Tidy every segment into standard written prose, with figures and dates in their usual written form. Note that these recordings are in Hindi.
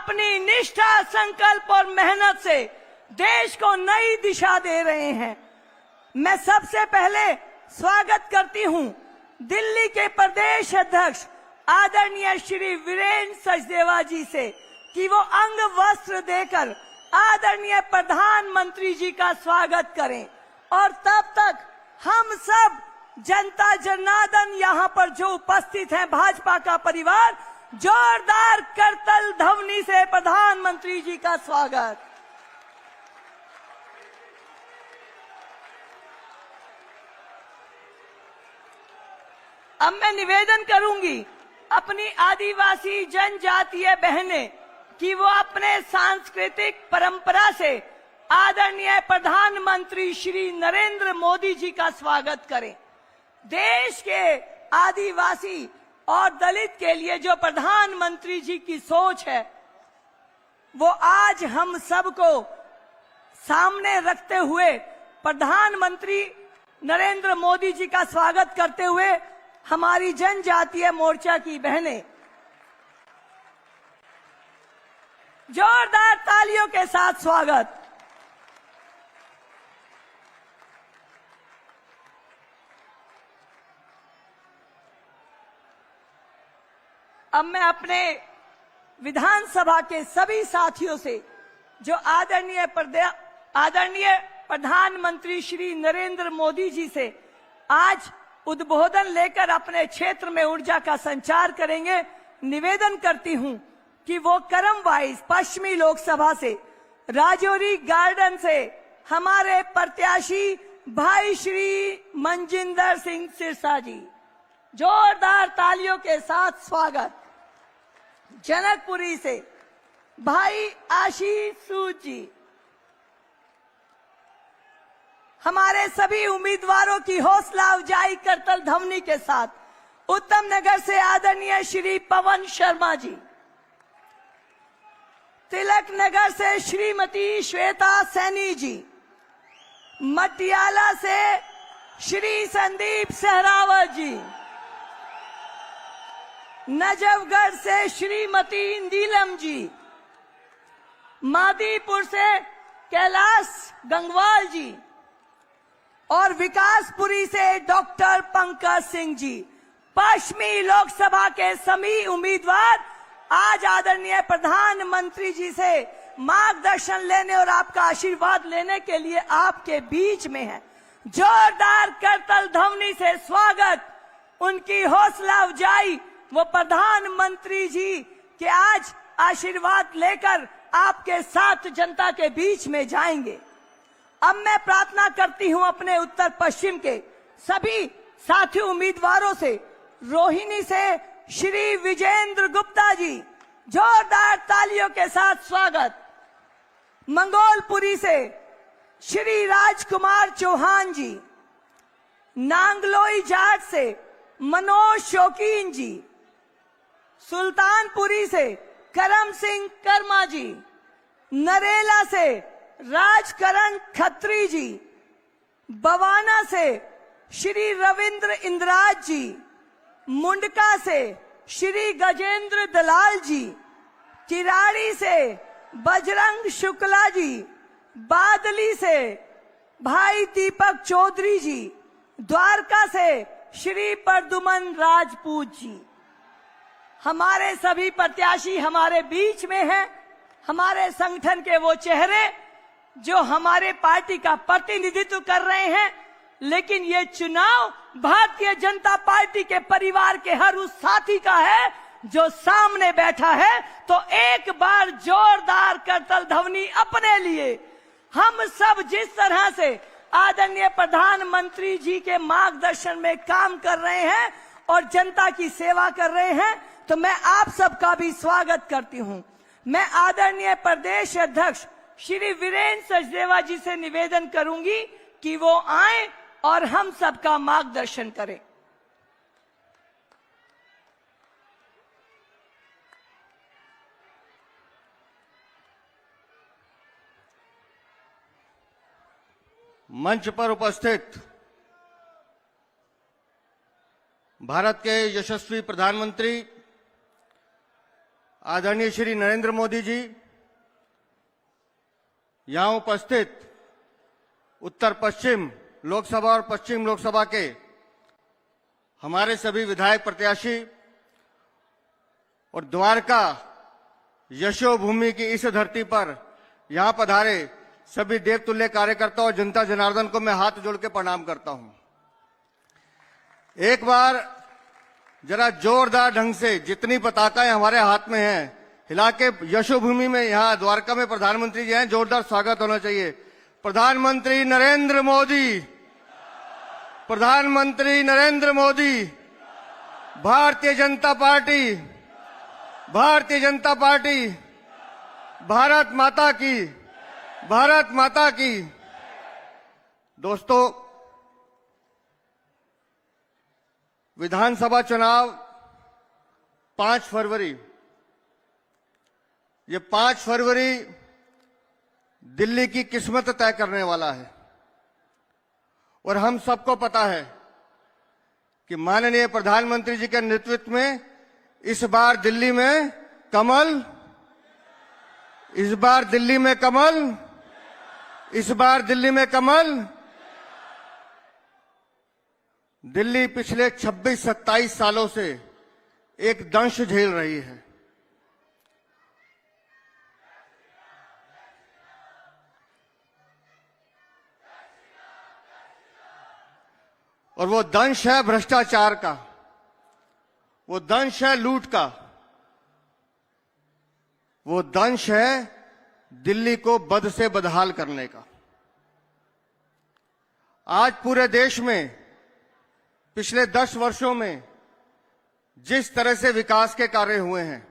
अपनी निष्ठा, संकल्प और मेहनत से देश को नई दिशा दे रहे हैं। मैं सबसे पहले स्वागत करती हूं दिल्ली के प्रदेश अध्यक्ष आदरणीय श्री वीरेंद्र सचदेवा जी से कि वो अंग वस्त्र देकर आदरणीय प्रधानमंत्री जी का स्वागत करें। और तब तक हम सब जनता जनार्दन यहाँ पर जो उपस्थित हैं, भाजपा का परिवार, जोरदार करतल ध्वनि से प्रधानमंत्री जी का स्वागत। अब मैं निवेदन करूंगी अपनी आदिवासी जनजातीय बहनें कि वो अपने सांस्कृतिक परंपरा से आदरणीय प्रधानमंत्री श्री नरेंद्र मोदी जी का स्वागत करें। देश के आदिवासी और दलित के लिए जो प्रधानमंत्री जी की सोच है, वो आज हम सबको सामने रखते हुए प्रधानमंत्री नरेंद्र मोदी जी का स्वागत करते हुए हमारी जनजातीय मोर्चा की बहनें जोरदार तालियों के साथ स्वागत। अब मैं अपने विधानसभा के सभी साथियों से जो आदरणीय प्रधानमंत्री श्री नरेंद्र मोदी जी से आज उद्बोधन लेकर अपने क्षेत्र में ऊर्जा का संचार करेंगे, निवेदन करती हूं कि वो क्रम वाइज पश्चिमी लोकसभा से राजौरी गार्डन से हमारे प्रत्याशी भाई श्री मनजिंदर सिंह सिरसा जी, जोरदार तालियों के साथ स्वागत। जनकपुरी से भाई आशीष सूद जी, हमारे सभी उम्मीदवारों की हौसला अफजाई करतल ध्वनि के साथ उत्तम नगर से आदरणीय श्री पवन शर्मा जी, तिलक नगर से श्रीमती श्वेता सैनी जी, मटियाला से श्री संदीप सहरावत जी, नजफगढ़ से श्रीमती नीलम जी, मादीपुर से कैलाश गंगवाल जी और विकासपुरी से डॉक्टर पंकज सिंह जी। पश्चिमी लोकसभा के सभी उम्मीदवार आज आदरणीय प्रधानमंत्री जी से मार्गदर्शन लेने और आपका आशीर्वाद लेने के लिए आपके बीच में हैं। जोरदार करतल ध्वनि से स्वागत। उनकी हौसला अफजाई, वो प्रधानमंत्री जी के आज आशीर्वाद लेकर आपके साथ जनता के बीच में जाएंगे। अब मैं प्रार्थना करती हूं अपने उत्तर पश्चिम के सभी साथी उम्मीदवारों से, रोहिणी से श्री विजेंद्र गुप्ता जी, जोरदार तालियों के साथ स्वागत। मंगोलपुरी से श्री राजकुमार चौहान जी, नांगलोई जाट से मनोज शौकीन जी, सुल्तानपुरी से करम सिंह कर्मा जी, नरेला से राजकरण खत्री जी, बवाना से श्री रविंद्र इंद्राज जी, मुंडका से श्री गजेंद्र दलाल जी, किराड़ी से बजरंग शुक्ला जी, बादली से भाई दीपक चौधरी जी, द्वारका से श्री प्रदुमन राजपूत जी। हमारे सभी प्रत्याशी हमारे बीच में हैं। हमारे संगठन के वो चेहरे जो हमारे पार्टी का प्रतिनिधित्व कर रहे हैं, लेकिन ये चुनाव भारतीय जनता पार्टी के परिवार के हर उस साथी का है जो सामने बैठा है। तो एक बार जोरदार करतल ध्वनि अपने लिए। हम सब जिस तरह से आदरणीय प्रधानमंत्री जी के मार्गदर्शन में काम कर रहे हैं और जनता की सेवा कर रहे हैं, तो मैं आप सबका भी स्वागत करती हूं। मैं आदरणीय प्रदेश अध्यक्ष श्री वीरेंद्र सचदेवा जी से निवेदन करूंगी कि वो आए और हम सबका मार्गदर्शन करें। मंच पर उपस्थित भारत के यशस्वी प्रधानमंत्री आदरणीय श्री नरेंद्र मोदी जी, यहां उपस्थित उत्तर पश्चिम लोकसभा और पश्चिम लोकसभा के हमारे सभी विधायक प्रत्याशी और द्वारका यशोभूमि की इस धरती पर यहां पधारे सभी देवतुल्य कार्यकर्ताओं और जनता जनार्दन को मैं हाथ जोड़ के प्रणाम करता हूं। एक बार जरा जोरदार ढंग से जितनी पताकाएं हमारे हाथ में हैं हिला के यशोभूमि में यहां द्वारका में प्रधानमंत्री जी हैं, जोरदार स्वागत होना चाहिए। प्रधानमंत्री नरेंद्र मोदी, प्रधानमंत्री नरेंद्र मोदी, भारतीय जनता पार्टी, भारतीय जनता पार्टी, भारत माता की, भारत माता की। दोस्तों, विधानसभा चुनाव 5 फरवरी, ये 5 फरवरी दिल्ली की किस्मत तय करने वाला है और हम सबको पता है कि माननीय प्रधानमंत्री जी के नेतृत्व में इस बार दिल्ली में कमल, इस बार दिल्ली में कमल, इस बार दिल्ली में कमल। दिल्ली पिछले 26-27 सालों से एक दंश झेल रही है और वो दंश है भ्रष्टाचार का, वो दंश है लूट का, वो दंश है दिल्ली को बद से बदहाल करने का। आज पूरे देश में पिछले 10 वर्षों में जिस तरह से विकास के कार्य हुए हैं,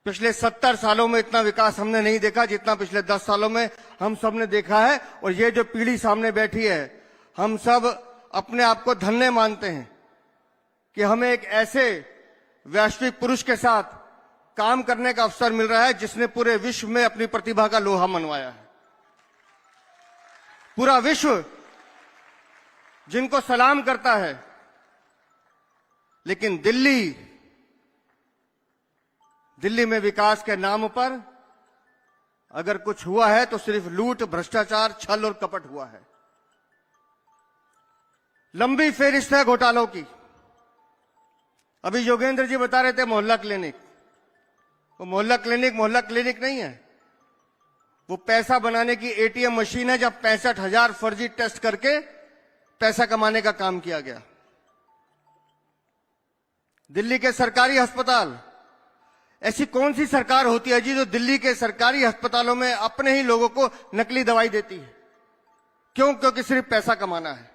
पिछले 70 सालों में इतना विकास हमने नहीं देखा जितना पिछले 10 सालों में हम सब ने देखा है। और ये जो पीढ़ी सामने बैठी है, हम सब अपने आप को धन्य मानते हैं कि हमें एक ऐसे वैश्विक पुरुष के साथ काम करने का अवसर मिल रहा है जिसने पूरे विश्व में अपनी प्रतिभा का लोहा मनवाया है। पूरा विश्व जिनको सलाम करता है। लेकिन दिल्ली में विकास के नाम पर अगर कुछ हुआ है तो सिर्फ लूट, भ्रष्टाचार, छल और कपट हुआ है। लंबी फेरिस्त है घोटालों की। अभी योगेंद्र जी बता रहे थे मोहल्ला क्लिनिक, वो मोहल्ला क्लिनिक नहीं है, वो पैसा बनाने की एटीएम मशीन है जब 65,000 फर्जी टेस्ट करके पैसा कमाने का काम किया गया। दिल्ली के सरकारी अस्पताल, ऐसी कौन सी सरकार होती है जी जो दिल्ली के सरकारी अस्पतालों में अपने ही लोगों को नकली दवाई देती है? क्यों? क्योंकि सिर्फ पैसा कमाना है।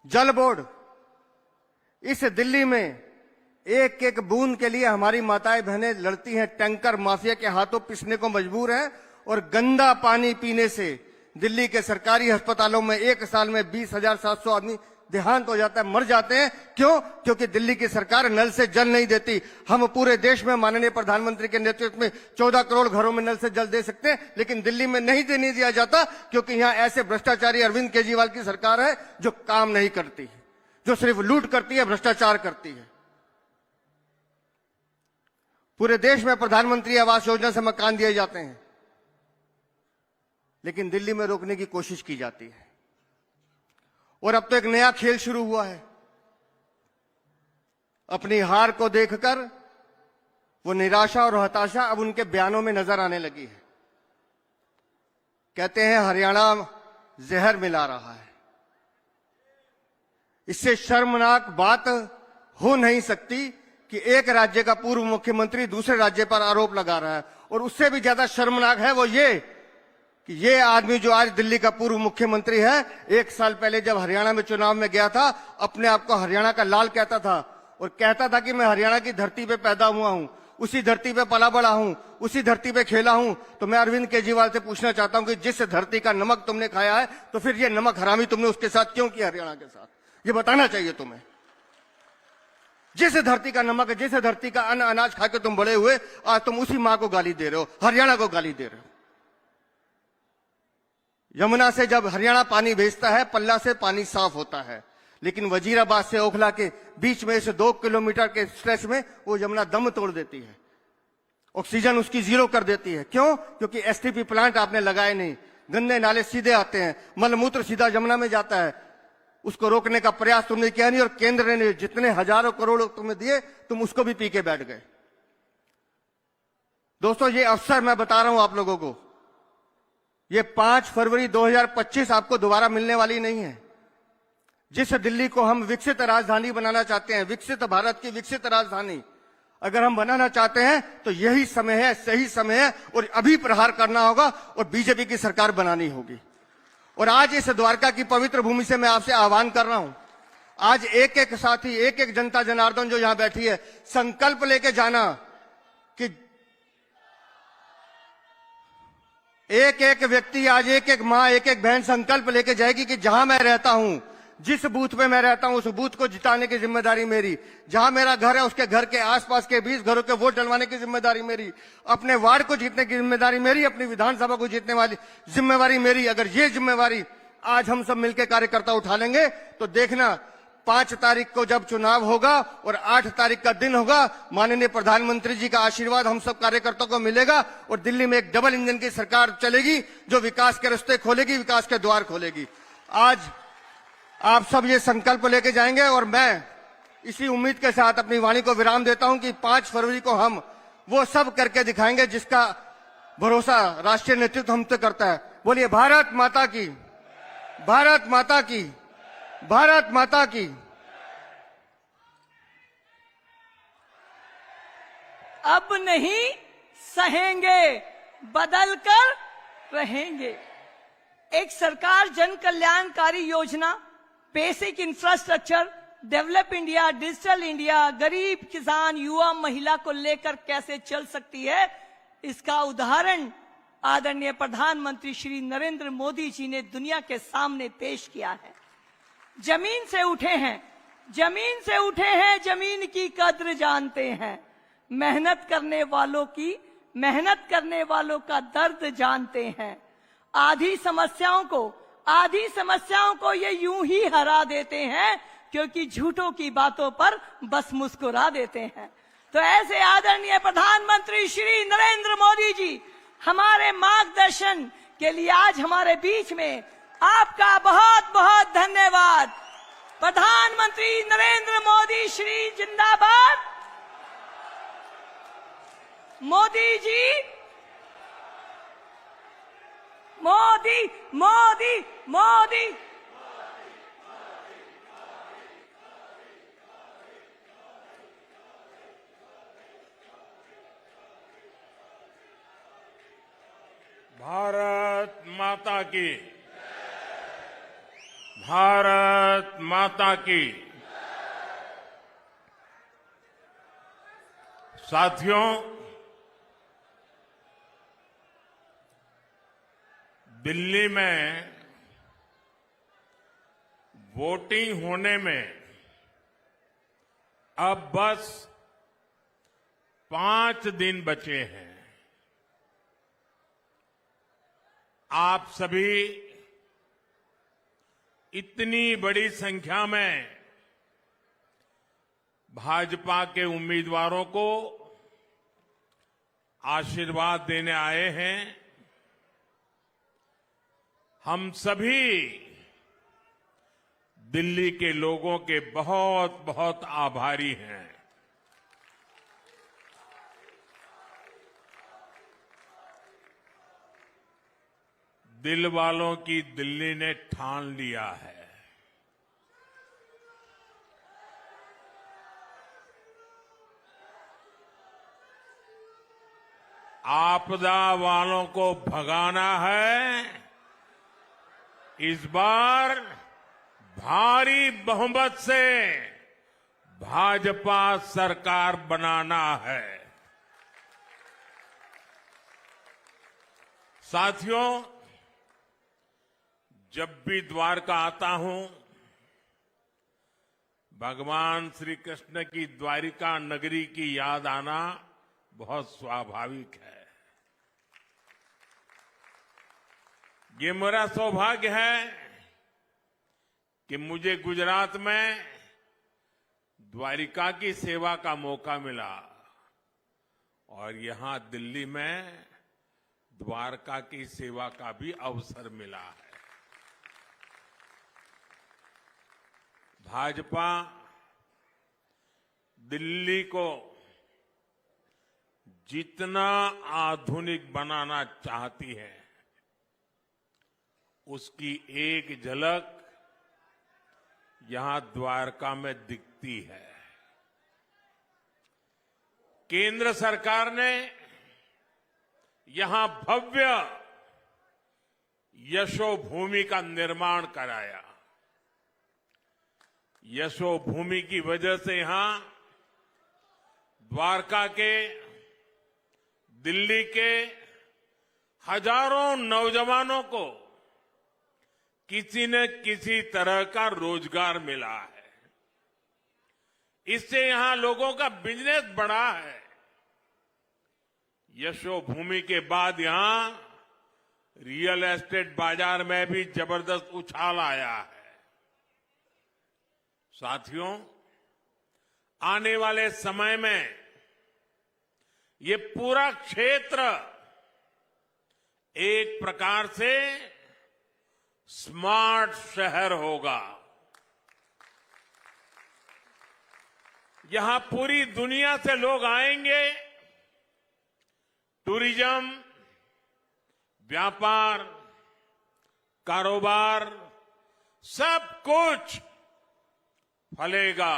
जल बोर्ड, इस दिल्ली में एक एक बूंद के लिए हमारी माताएं बहनें लड़ती हैं, टैंकर माफिया के हाथों पिसने को मजबूर हैं और गंदा पानी पीने से दिल्ली के सरकारी अस्पतालों में एक साल में 20,700 आदमी देहांत हो जाता है, मर जाते हैं। क्यों? क्योंकि दिल्ली की सरकार नल से जल नहीं देती। हम पूरे देश में माननीय प्रधानमंत्री के नेतृत्व में 14 करोड़ घरों में नल से जल दे सकते हैं, लेकिन दिल्ली में नहीं देने दिया जाता क्योंकि यहां ऐसे भ्रष्टाचारी अरविंद केजरीवाल की सरकार है जो काम नहीं करती, जो सिर्फ लूट करती है, भ्रष्टाचार करती है। पूरे देश में प्रधानमंत्री आवास योजना से मकान दिए जाते हैं, लेकिन दिल्ली में रोकने की कोशिश की जाती है। और अब तो एक नया खेल शुरू हुआ है। अपनी हार को देखकर वो निराशा और हताशा अब उनके बयानों में नजर आने लगी है। कहते हैं हरियाणा जहर मिला रहा है। इससे शर्मनाक बात हो नहीं सकती कि एक राज्य का पूर्व मुख्यमंत्री दूसरे राज्य पर आरोप लगा रहा है। और उससे भी ज्यादा शर्मनाक है वो ये कि ये आदमी जो आज दिल्ली का पूर्व मुख्यमंत्री है, 1 साल पहले जब हरियाणा में चुनाव में गया था, अपने आप को हरियाणा का लाल कहता था और कहता था कि मैं हरियाणा की धरती पे पैदा हुआ हूं, उसी धरती पे पला बड़ा हूं, उसी धरती पे खेला हूं। तो मैं अरविंद केजरीवाल से पूछना चाहता हूं कि जिस धरती का नमक तुमने खाया है, तो फिर ये नमक हरामी तुमने उसके साथ क्यों किया, हरियाणा के साथ? ये बताना चाहिए तुम्हें। जिस धरती का नमक, जिस धरती का अन्न अनाज खा के तुम बड़े हुए, आज तुम उसी मां को गाली दे रहे हो, हरियाणा को गाली दे रहे हो। यमुना से जब हरियाणा पानी भेजता है, पल्ला से पानी साफ होता है, लेकिन वजीराबाद से ओखला के बीच में से 2 किलोमीटर के स्ट्रेच में वो यमुना दम तोड़ देती है, ऑक्सीजन उसकी जीरो कर देती है। क्यों? क्योंकि एसटीपी प्लांट आपने लगाए नहीं, गंदे नाले सीधे आते हैं, मलमूत्र सीधा यमुना में जाता है। उसको रोकने का प्रयास तुमने किया नहीं, और केंद्र ने जितने हजारों करोड़ तुम्हें दिए, तुम उसको भी पी के बैठ गए। दोस्तों, ये अवसर मैं बता रहा हूं आप लोगों को, ये 5 फरवरी 2025 आपको दोबारा मिलने वाली नहीं है। जिस दिल्ली को हम विकसित राजधानी बनाना चाहते हैं, विकसित भारत की विकसित राजधानी अगर हम बनाना चाहते हैं, तो यही समय है, सही समय है, और अभी प्रहार करना होगा और बीजेपी की सरकार बनानी होगी। और आज इस द्वारका की पवित्र भूमि से मैं आपसे आह्वान कर रहा हूं, आज एक एक साथी, एक एक जनता जनार्दन जो यहां बैठी है, संकल्प लेके जाना कि एक एक व्यक्ति, आज एक एक मां, एक एक बहन संकल्प लेके जाएगी कि जहां मैं रहता हूं, जिस बूथ पे मैं रहता हूं, उस बूथ को जिताने की जिम्मेदारी मेरी। जहां मेरा घर है, उसके घर के आसपास के 20 घरों के वोट डलवाने की जिम्मेदारी मेरी। अपने वार्ड को जीतने की जिम्मेदारी मेरी, अपनी विधानसभा को जीतने वाली जिम्मेवारी मेरी। अगर ये जिम्मेवारी आज हम सब मिलकर कार्यकर्ता उठा लेंगे, तो देखना 5 तारीख को जब चुनाव होगा और 8 तारीख का दिन होगा, माननीय प्रधानमंत्री जी का आशीर्वाद हम सब कार्यकर्ताओं को मिलेगा और दिल्ली में एक डबल इंजन की सरकार चलेगी, जो विकास के रास्ते खोलेगी, विकास के द्वार खोलेगी। आज आप सब ये संकल्प लेके जाएंगे, और मैं इसी उम्मीद के साथ अपनी वाणी को विराम देता हूं कि 5 फरवरी को हम वो सब करके दिखाएंगे जिसका भरोसा राष्ट्रीय नेतृत्व हमसे करता है। बोलिए भारत माता की, भारत माता की, भारत माता की। अब नहीं सहेंगे, बदलकर रहेंगे। एक सरकार जन कल्याणकारी योजना, basic infrastructure, develop India, digital India, गरीब किसान, युवा, महिला को लेकर कैसे चल सकती है, इसका उदाहरण आदरणीय प्रधानमंत्री श्री नरेंद्र मोदी जी ने दुनिया के सामने पेश किया है। जमीन से उठे हैं, जमीन से उठे हैं, जमीन की कद्र जानते हैं, मेहनत करने वालों का दर्द जानते हैं। आधी समस्याओं को ये यूं ही हरा देते हैं, क्योंकि झूठों की बातों पर बस मुस्कुरा देते हैं। तो ऐसे आदरणीय प्रधानमंत्री श्री नरेंद्र मोदी जी हमारे मार्गदर्शन के लिए आज हमारे बीच में, आपका बहुत बहुत धन्यवाद। प्रधानमंत्री नरेंद्र मोदी श्री जिंदाबाद। मोदी जी, मोदी मोदी मोदी। भारत माता की, भारत माता की। साथियों, दिल्ली में वोटिंग होने में अब बस 5 दिन बचे हैं। आप सभी इतनी बड़ी संख्या में भाजपा के उम्मीदवारों को आशीर्वाद देने आए हैं। हम सभी दिल्ली के लोगों के बहुत बहुत आभारी हैं। दिल वालों की दिल्ली ने ठान लिया है। आपदा वालों को भगाना है। इस बार भारी बहुमत से भाजपा सरकार बनाना है। साथियों, जब भी द्वारका आता हूं, भगवान श्री कृष्ण की द्वारिका नगरी की याद आना बहुत स्वाभाविक है। ये मेरा सौभाग्य है कि मुझे गुजरात में द्वारिका की सेवा का मौका मिला और यहां दिल्ली में द्वारका की सेवा का भी अवसर मिला है। भाजपा दिल्ली को जितना आधुनिक बनाना चाहती है, उसकी एक झलक यहां द्वारका में दिखती है। केंद्र सरकार ने यहां भव्य यशोभूमि का निर्माण कराया। यशोभूमि की वजह से यहां द्वारका के, दिल्ली के हजारों नौजवानों को किसी न किसी तरह का रोजगार मिला है। इससे यहां लोगों का बिजनेस बढ़ा है। यशोभूमि के बाद यहां रियल एस्टेट बाजार में भी जबरदस्त उछाल आया है। साथियों, आने वाले समय में ये पूरा क्षेत्र एक प्रकार से स्मार्ट शहर होगा। यहां पूरी दुनिया से लोग आएंगे। टूरिज्म, व्यापार, कारोबार, सब कुछ फलेगा,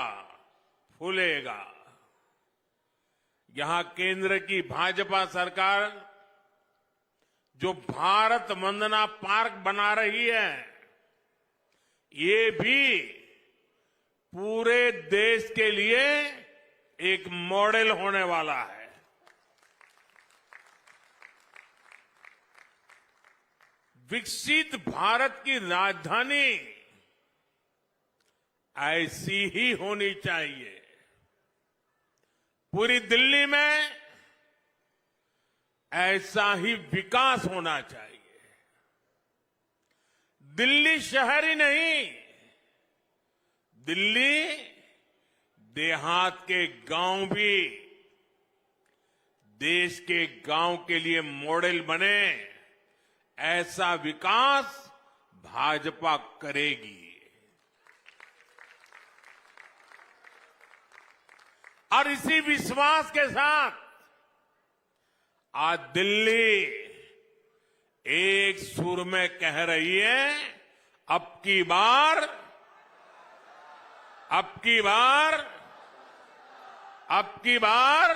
फूलेगा। यहां केंद्र की भाजपा सरकार जो भारत वंदना पार्क बना रही है, ये भी पूरे देश के लिए एक मॉडल होने वाला है। विकसित भारत की राजधानी ऐसी ही होनी चाहिए। पूरी दिल्ली में ऐसा ही विकास होना चाहिए। दिल्ली शहर ही नहीं, दिल्ली देहात के गांव भी देश के गांव के लिए मॉडल बने, ऐसा विकास भाजपा करेगी। और इसी विश्वास के साथ आज दिल्ली एक सुर में कह रही है, अब की बार, अब की बार, अब की बार।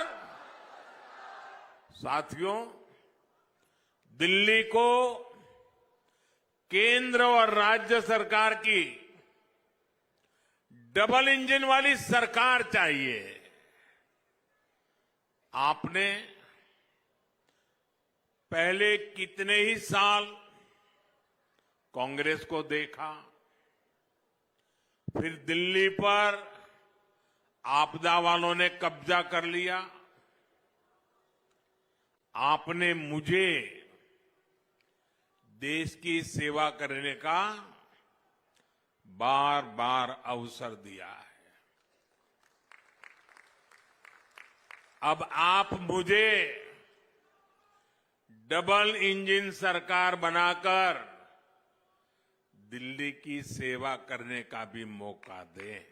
साथियों, दिल्ली को केंद्र और राज्य सरकार की डबल इंजन वाली सरकार चाहिए। आपने पहले कितने ही साल कांग्रेस को देखा, फिर दिल्ली पर आपदा वालों ने कब्जा कर लिया। आपने मुझे देश की सेवा करने का बार बार अवसर दिया है। अब आप मुझे डबल इंजन सरकार बनाकर दिल्ली की सेवा करने का भी मौका दें।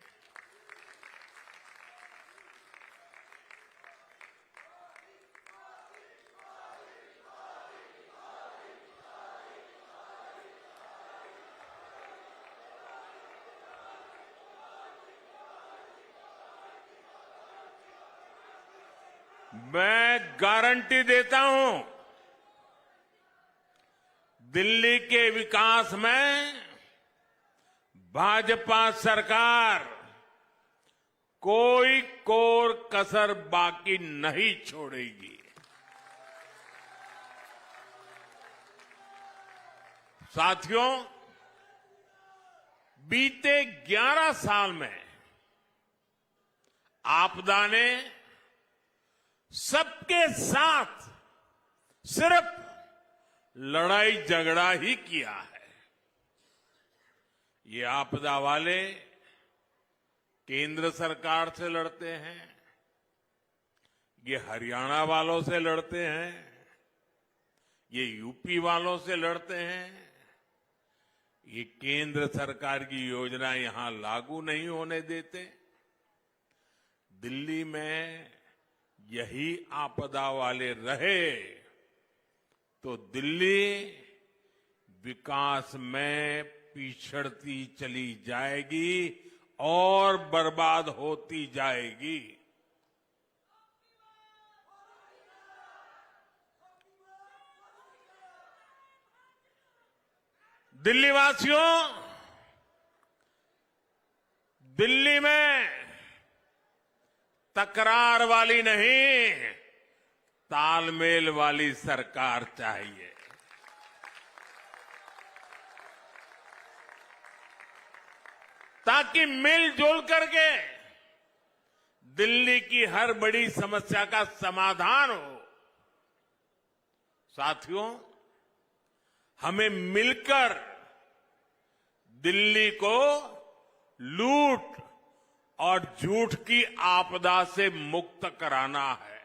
मैं गारंटी देता हूं, दिल्ली के विकास में भाजपा सरकार कोई कोर कसर बाकी नहीं छोड़ेगी। साथियों, बीते 11 साल में आपदा ने सबके साथ सिर्फ लड़ाई झगड़ा ही किया है। ये आपदा वाले केंद्र सरकार से लड़ते हैं, ये हरियाणा वालों से लड़ते हैं, ये यूपी वालों से लड़ते हैं। ये केंद्र सरकार की योजना यहां लागू नहीं होने देते। दिल्ली में यही आपदा वाले रहे तो दिल्ली विकास में पिछड़ती चली जाएगी और बर्बाद होती जाएगी। दिल्ली वासियों, दिल्ली में तकरार वाली नहीं, तालमेल वाली सरकार चाहिए। ताकि मिलजुल करके दिल्ली की हर बड़ी समस्या का समाधान हो। साथियों, हमें मिलकर दिल्ली को लूट और झूठ की आपदा से मुक्त कराना है।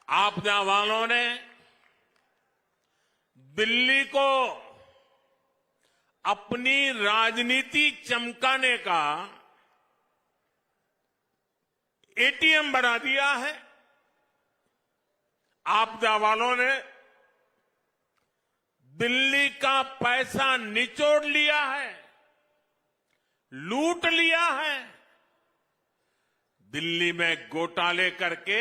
आपदा वालों ने दिल्ली को अपनी राजनीति चमकाने का एटीएम बना दिया है। आपदा वालों ने दिल्ली का पैसा निचोड़ लिया है, लूट लिया है। दिल्ली में घोटाले करके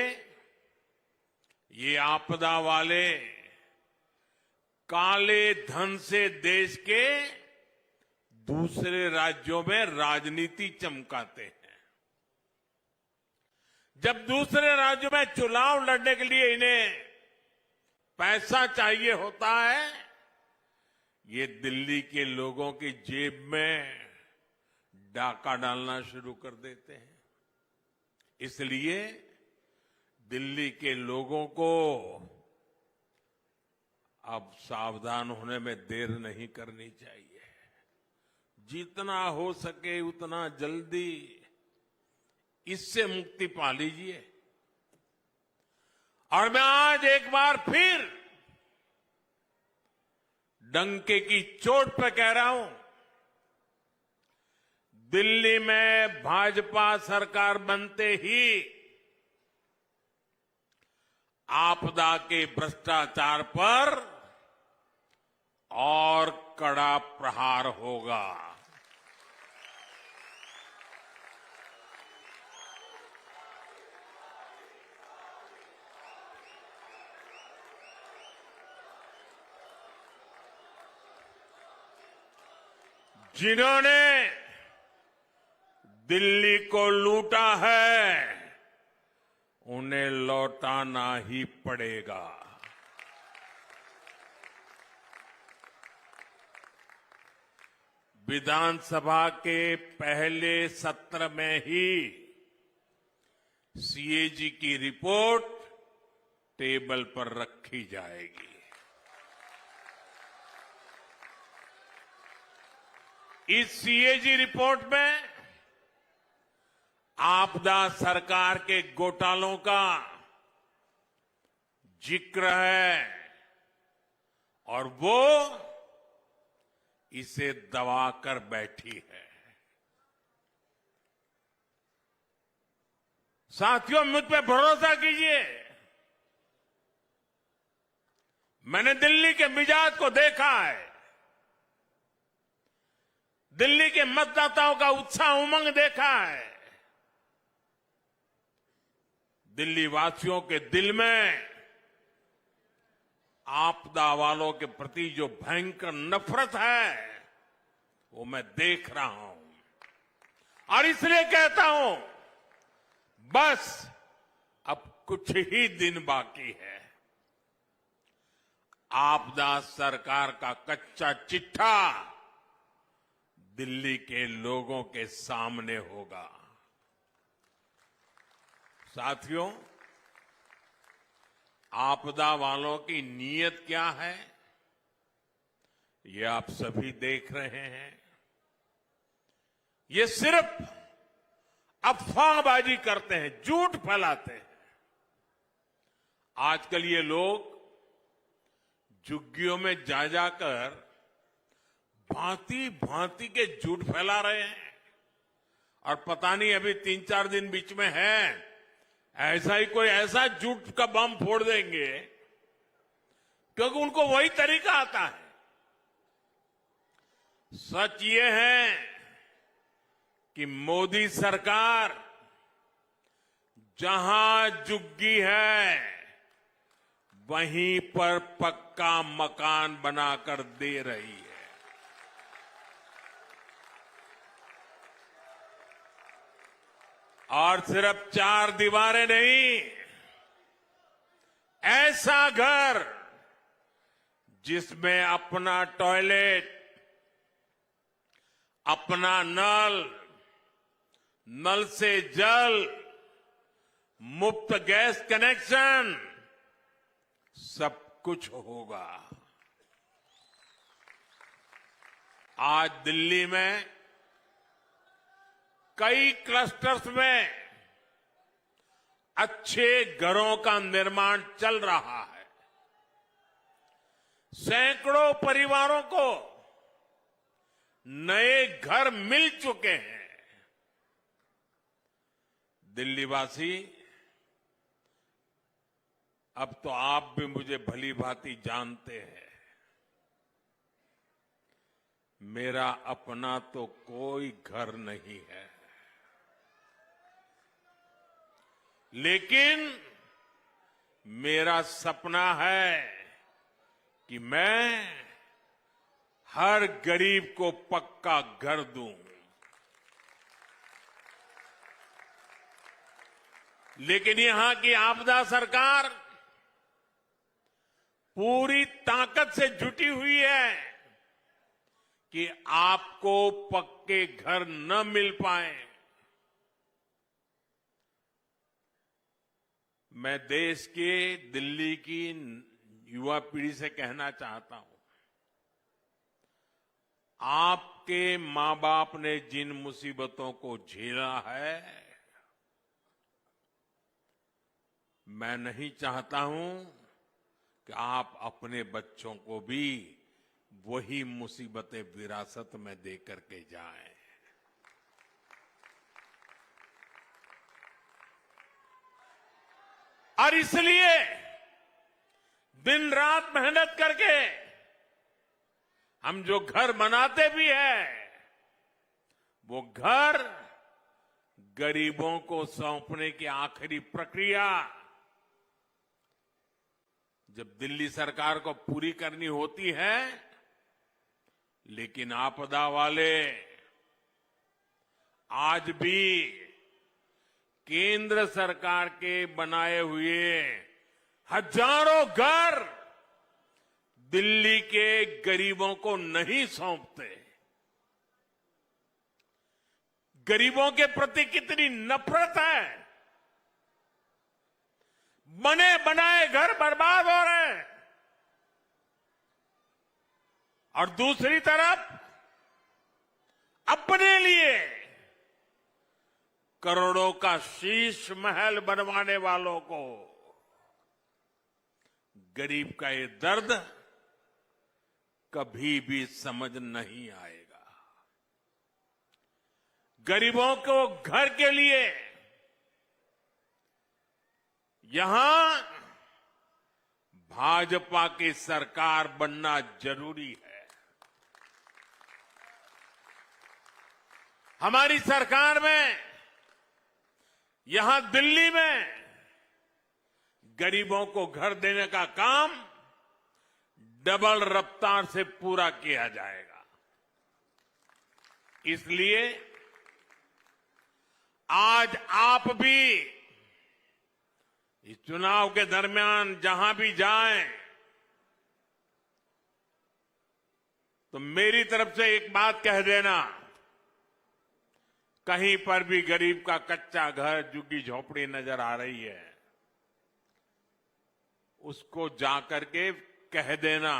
ये आपदा वाले काले धन से देश के दूसरे राज्यों में राजनीति चमकाते हैं। जब दूसरे राज्यों में चुनाव लड़ने के लिए इन्हें पैसा चाहिए होता है, ये दिल्ली के लोगों की जेब में डाका डालना शुरू कर देते हैं। इसलिए दिल्ली के लोगों को अब सावधान होने में देर नहीं करनी चाहिए। जितना हो सके उतना जल्दी इससे मुक्ति पा लीजिए। और मैं आज एक बार फिर डंके की चोट पर कह रहा हूं, दिल्ली में भाजपा सरकार बनते ही आपदा के भ्रष्टाचार पर और कड़ा प्रहार होगा। जिन्होंने दिल्ली को लूटा है उन्हें लौटाना ही पड़ेगा। विधानसभा के पहले सत्र में ही सीएजी की रिपोर्ट टेबल पर रखी जाएगी। इस सीएजी रिपोर्ट में आपदा सरकार के घोटालों का जिक्र है और वो इसे दबाकर बैठी है। साथियों, मुझ पे भरोसा कीजिए, मैंने दिल्ली के मिजाज को देखा है। दिल्ली के मतदाताओं का उत्साह उमंग देखा है। दिल्ली वासियों के दिल में आपदा वालों के प्रति जो भयंकर नफरत है वो मैं देख रहा हूं और इसलिए कहता हूं, बस अब कुछ ही दिन बाकी है। आपदा सरकार का कच्चा चिट्ठा दिल्ली के लोगों के सामने होगा। साथियों, आपदा वालों की नीयत क्या है ये आप सभी देख रहे हैं। ये सिर्फ अफवाहबाजी करते हैं, झूठ फैलाते हैं। आजकल ये लोग झुग्गियों में जा जाकर भांति भांति के झूठ फैला रहे हैं। और पता नहीं अभी 3-4 दिन बीच में है, ऐसा ही कोई ऐसा झूठ का बम फोड़ देंगे, क्योंकि उनको वही तरीका आता है। सच ये है कि मोदी सरकार जहां झुग्गी है वहीं पर पक्का मकान बनाकर दे रही है। और सिर्फ 4 दीवारें नहीं, ऐसा घर जिसमें अपना टॉयलेट, अपना नल, नल से जल, मुफ्त गैस कनेक्शन, सब कुछ होगा। आज दिल्ली में कई क्लस्टर्स में अच्छे घरों का निर्माण चल रहा है। सैकड़ों परिवारों को नए घर मिल चुके हैं। दिल्लीवासी, अब तो आप भी मुझे भली भांति जानते हैं, मेरा अपना तो कोई घर नहीं है, लेकिन मेरा सपना है कि मैं हर गरीब को पक्का घर दूं। लेकिन यहां की आपदा सरकार पूरी ताकत से जुटी हुई है कि आपको पक्के घर न मिल पाए। मैं देश के, दिल्ली की युवा पीढ़ी से कहना चाहता हूं, आपके मां बाप ने जिन मुसीबतों को झेला है, मैं नहीं चाहता हूं कि आप अपने बच्चों को भी वही मुसीबतें विरासत में दे करके जाएं। और इसलिए दिन रात मेहनत करके हम जो घर बनाते भी हैं, वो घर गरीबों को सौंपने की आखिरी प्रक्रिया जब दिल्ली सरकार को पूरी करनी होती है, लेकिन आपदा वाले आज भी केंद्र सरकार के बनाए हुए हजारों घर दिल्ली के गरीबों को नहीं सौंपते। गरीबों के प्रति कितनी नफरत है। बने बनाए घर बर्बाद हो रहे हैं और दूसरी तरफ अपने लिए करोड़ों का शीश महल बनवाने वालों को गरीब का ये दर्द कभी भी समझ नहीं आएगा। गरीबों को घर के लिए यहां भाजपा की सरकार बनना जरूरी है। हमारी सरकार में यहां दिल्ली में गरीबों को घर देने का काम डबल रफ्तार से पूरा किया जाएगा। इसलिए आज आप भी इस चुनाव के दरमियान जहां भी जाएं, तो मेरी तरफ से एक बात कह देना, कहीं पर भी गरीब का कच्चा घर, झुग्गी झोपड़ी नजर आ रही है, उसको जाकर के कह देना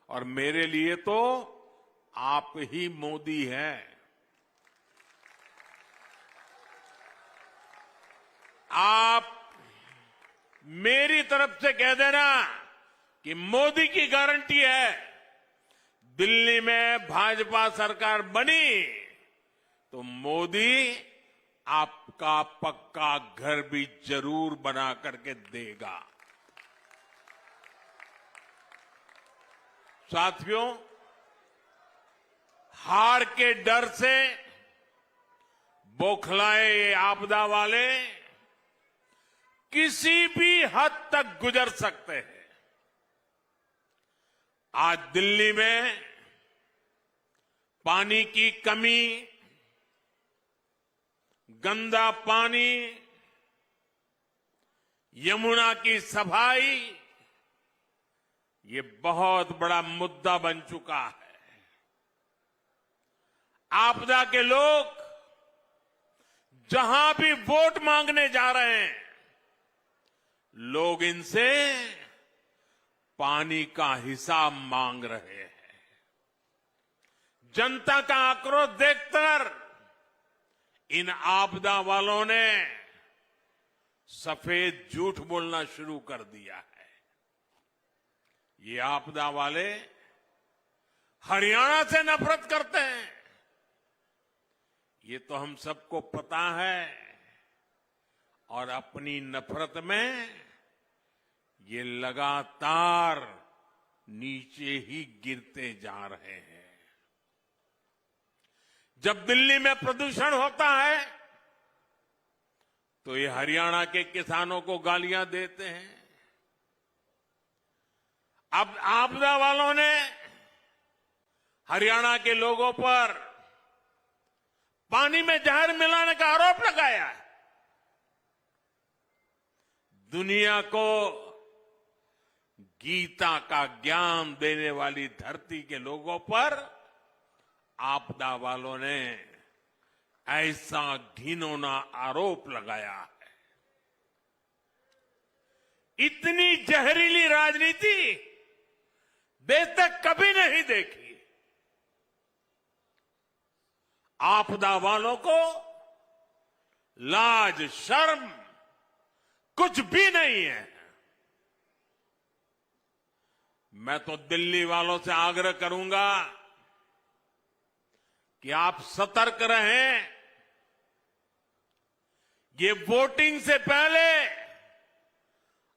और मेरे लिए तो आप ही मोदी हैं। आप मेरी तरफ से कह देना कि मोदी की गारंटी है, दिल्ली में भाजपा सरकार बनी तो मोदी आपका पक्का घर भी जरूर बना करके देगा। साथियों, हार के डर से बौखलाए ये आपदा वाले किसी भी हद तक गुजर सकते हैं। आज दिल्ली में पानी की कमी, गंदा पानी, यमुना की सफाई, ये बहुत बड़ा मुद्दा बन चुका है। आपदा के लोग जहां भी वोट मांगने जा रहे हैं, लोग इनसे पानी का हिसाब मांग रहे हैं। जनता का आक्रोश देखकर इन आपदा वालों ने सफेद झूठ बोलना शुरू कर दिया है। ये आपदा वाले हरियाणा से नफरत करते हैं, ये तो हम सबको पता है, और अपनी नफरत में ये लगातार नीचे ही गिरते जा रहे हैं। जब दिल्ली में प्रदूषण होता है तो ये हरियाणा के किसानों को गालियां देते हैं। अब आपदा वालों ने हरियाणा के लोगों पर पानी में जहर मिलाने का आरोप लगाया है। दुनिया को गीता का ज्ञान देने वाली धरती के लोगों पर आपदा वालों ने ऐसा घिनौना आरोप लगाया है। इतनी जहरीली राजनीति देश तक कभी नहीं देखी। आपदा वालों को लाज शर्म कुछ भी नहीं है। मैं तो दिल्ली वालों से आग्रह करूंगा कि आप सतर्क रहें। ये वोटिंग से पहले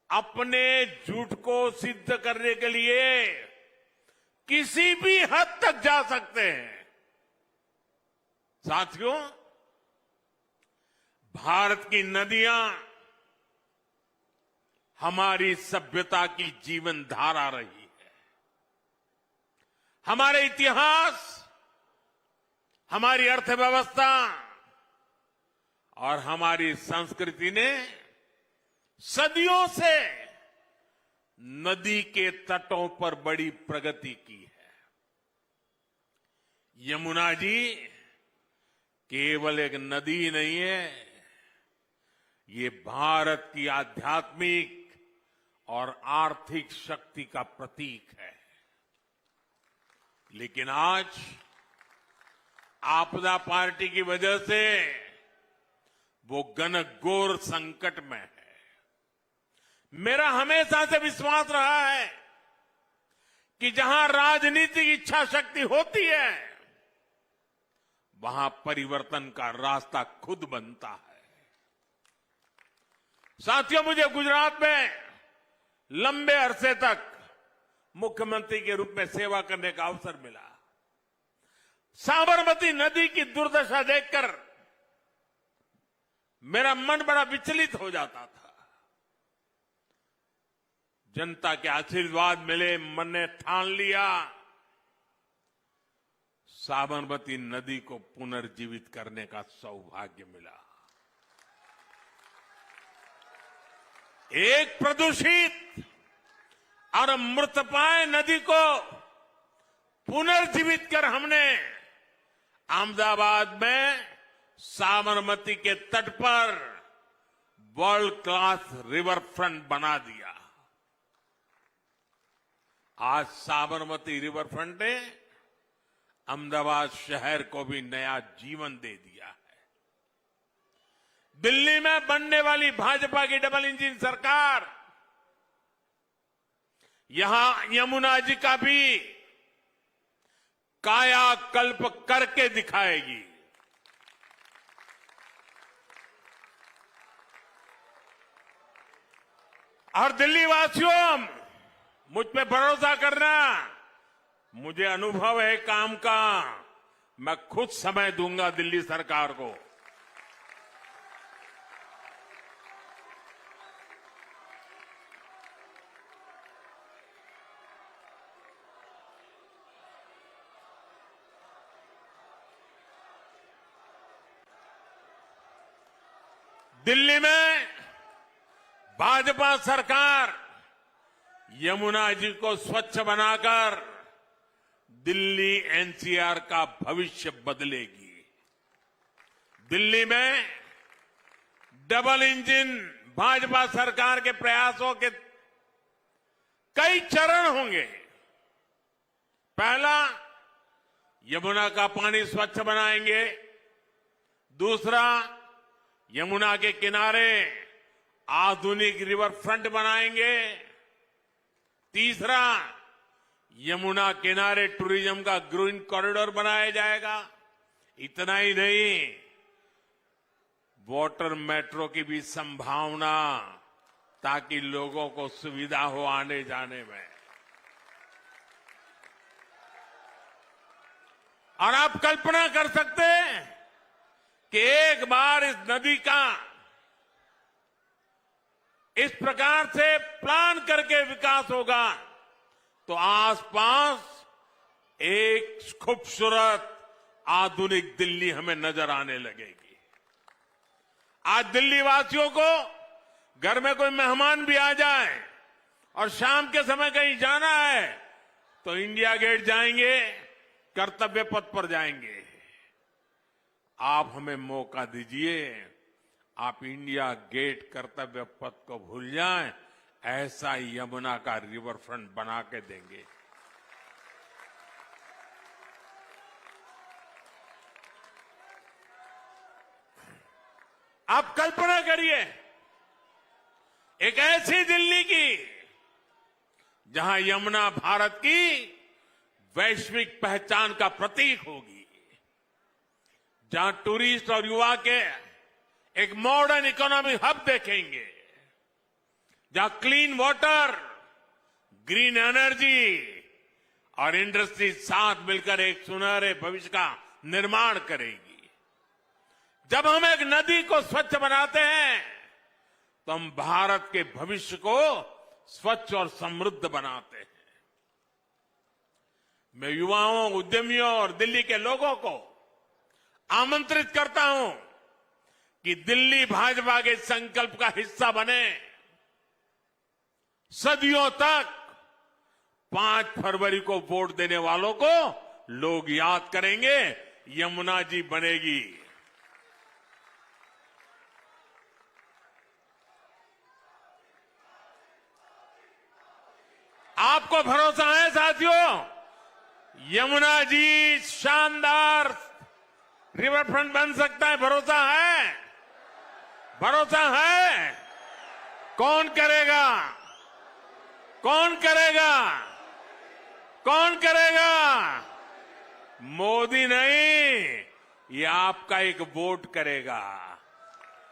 अपने झूठ को सिद्ध करने के लिए किसी भी हद तक जा सकते हैं। साथियों, भारत की नदियां हमारी सभ्यता की जीवन धारा रही है। हमारे इतिहास, हमारी अर्थव्यवस्था और हमारी संस्कृति ने सदियों से नदी के तटों पर बड़ी प्रगति की है। यमुना जी केवल एक नदी नहीं है, ये भारत की आध्यात्मिक और आर्थिक शक्ति का प्रतीक है। लेकिन आज आपदा पार्टी की वजह से वो घनघोर संकट में है। मेरा हमेशा से विश्वास रहा है कि जहां राजनीतिक इच्छा शक्ति होती है, वहां परिवर्तन का रास्ता खुद बनता है। साथियों, मुझे गुजरात में लंबे अरसे तक मुख्यमंत्री के रूप में सेवा करने का अवसर मिला। साबरमती नदी की दुर्दशा देखकर मेरा मन बड़ा विचलित हो जाता था। जनता के आशीर्वाद मिले, मन ने ठान लिया साबरमती नदी को पुनर्जीवित करने का सौभाग्य मिला। एक प्रदूषित और मृतप्राय नदी को पुनर्जीवित कर हमने अहमदाबाद में साबरमती के तट पर वर्ल्ड क्लास रिवर फ्रंट बना दिया। आज साबरमती रिवर फ्रंट ने अहमदाबाद शहर को भी नया जीवन दे दिया है। दिल्ली में बनने वाली भाजपा की डबल इंजन सरकार यहां यमुना जी का भी कायाकल्प करके दिखाएगी। और दिल्ली वासियों, मुझ पे भरोसा करना, मुझे अनुभव है काम का। मैं खुद समय दूंगा दिल्ली सरकार को। दिल्ली में भाजपा सरकार यमुना जी को स्वच्छ बनाकर दिल्ली एनसीआर का भविष्य बदलेगी। दिल्ली में डबल इंजन भाजपा सरकार के प्रयासों के कई चरण होंगे। पहला, यमुना का पानी स्वच्छ बनाएंगे। दूसरा, यमुना के किनारे आधुनिक रिवर फ्रंट बनाएंगे। तीसरा, यमुना किनारे टूरिज्म का ग्रीन कॉरिडोर बनाया जाएगा। इतना ही नहीं, वाटर मेट्रो की भी संभावना, ताकि लोगों को सुविधा हो आने जाने में। और आप कल्पना कर सकते हैं कि एक बार इस नदी का इस प्रकार से प्लान करके विकास होगा तो आसपास एक खूबसूरत आधुनिक दिल्ली हमें नजर आने लगेगी। आज दिल्ली वासियों को घर में कोई मेहमान भी आ जाए और शाम के समय कहीं जाना है तो इंडिया गेट जाएंगे, कर्तव्य पथ पर जाएंगे। आप हमें मौका दीजिए, आप इंडिया गेट कर्तव्य पथ को भूल जाएं, ऐसा यमुना का रिवर फ्रंट बना के देंगे। आप कल्पना करिए एक ऐसी दिल्ली की जहां यमुना भारत की वैश्विक पहचान का प्रतीक होगी, जहां टूरिस्ट और युवा के एक मॉडर्न इकोनॉमी हब देखेंगे, जहां क्लीन वाटर, ग्रीन एनर्जी और इंडस्ट्री साथ मिलकर एक सुनहरे भविष्य का निर्माण करेगी। जब हम एक नदी को स्वच्छ बनाते हैं तो हम भारत के भविष्य को स्वच्छ और समृद्ध बनाते हैं। मैं युवाओं, उद्यमियों और दिल्ली के लोगों को आमंत्रित करता हूं कि दिल्ली भाजपा के संकल्प का हिस्सा बने। सदियों तक 5 फरवरी को वोट देने वालों को लोग याद करेंगे, यमुना जी बनेगी। आपको भरोसा है साथियों, यमुना जी शानदार रिवर फ्रंट बन सकता है? भरोसा है? भरोसा है? कौन करेगा? कौन करेगा? कौन करेगा? मोदी नहीं, ये आपका एक वोट करेगा।